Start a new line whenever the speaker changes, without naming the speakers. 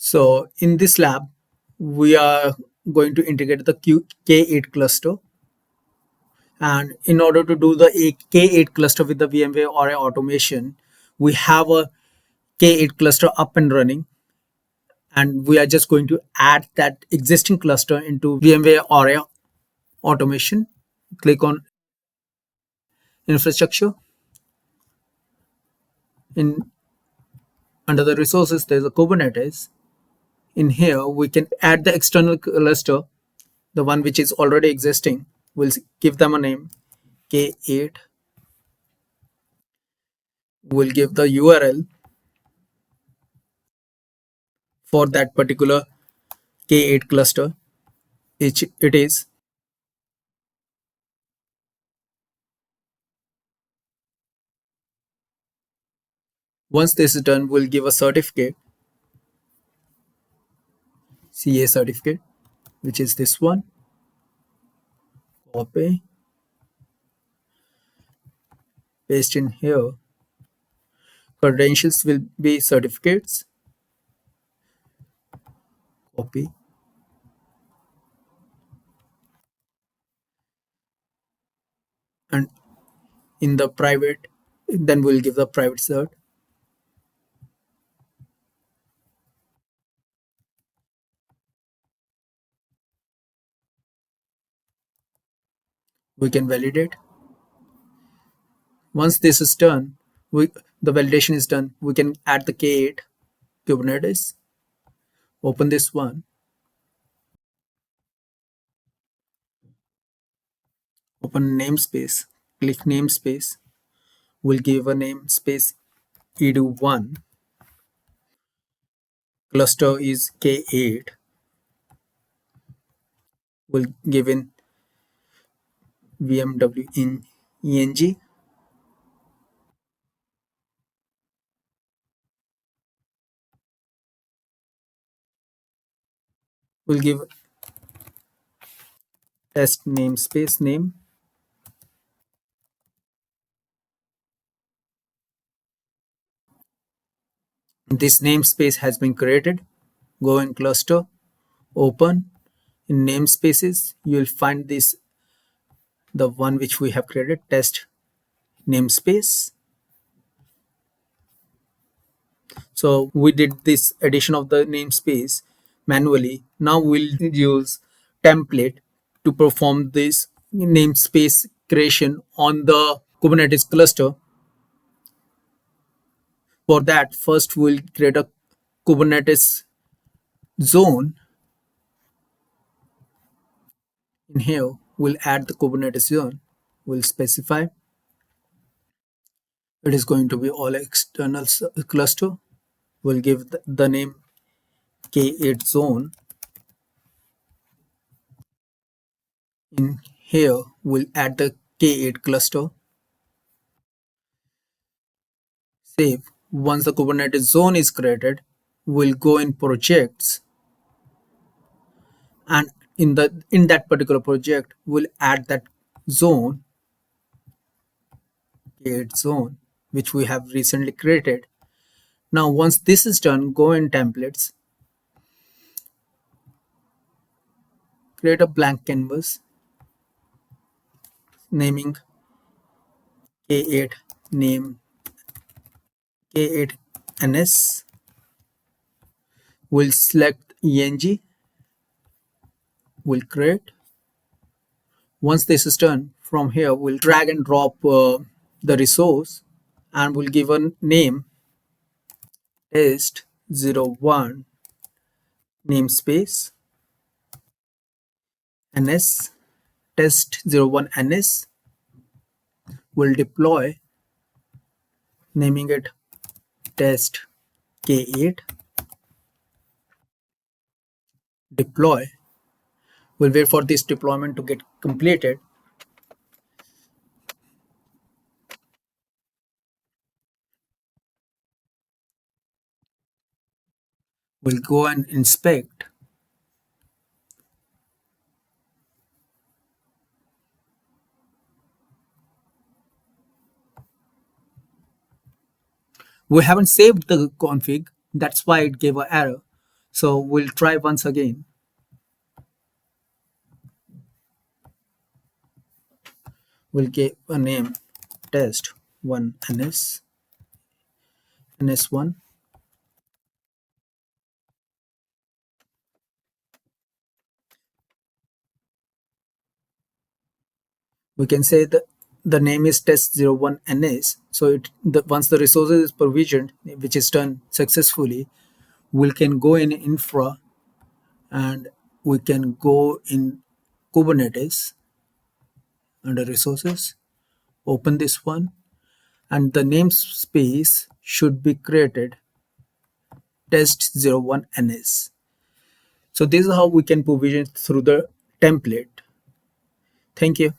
So in this lab, we are going to integrate the K8 cluster. And in order to do the K8 cluster with the VMware Aria Automation, we have a K8 cluster up and running. And we are just going to add that existing cluster into VMware Aria Automation. Click on infrastructure. In under the resources, there's a Kubernetes. In here, we can add the external cluster, the one which is already existing. We'll give them a name, K8. We'll give the URL for that particular K8 cluster. It is. Once this is done, we'll give a certificate, CA certificate, which is this one. Copy, paste in here. Credentials will be certificates. Copy. And in the private, then we'll give the private cert. We can validate. Once this is done, the validation is done, we can add the K8 Kubernetes. Open this one. Open namespace. Click namespace. We'll give a namespace edu1. Cluster is K8. We'll give in vmware eng. We'll give test namespace name. This namespace has been created. Go in cluster, open. In namespaces, you'll find this, the one which we have created, test namespace. So we did this addition of the namespace manually. Now we'll use template to perform this namespace creation on the Kubernetes cluster. For that, first we'll create a Kubernetes zone. In here, we'll add the Kubernetes zone. We'll specify it is going to be all external cluster. We'll give the name K8 zone. In here, we'll add the K8 cluster. Save. Once the Kubernetes zone is created, we'll go in projects, and in that particular project, we'll add that zone, K8 zone, which we have recently created. Now, once this is done, go in templates, create a blank canvas, naming K8 name K8 NS. We'll select ENG. We'll create. Once this is done, from here we'll drag and drop the resource, and we'll give a name test01 namespace ns test01 ns. We'll deploy, naming it test K8. Deploy. We'll wait for this deployment to get completed. We'll go and inspect. We haven't saved the config, that's why it gave an error. So we'll try once again. We'll give a name test 1 ns1. We can say that the name is test01ns. So once the resources is provisioned, which is done successfully, we can go in infra and we can go in kubernetes under resources, open this one, and the namespace should be created test01ns. So this is how we can provision through the template. Thank you.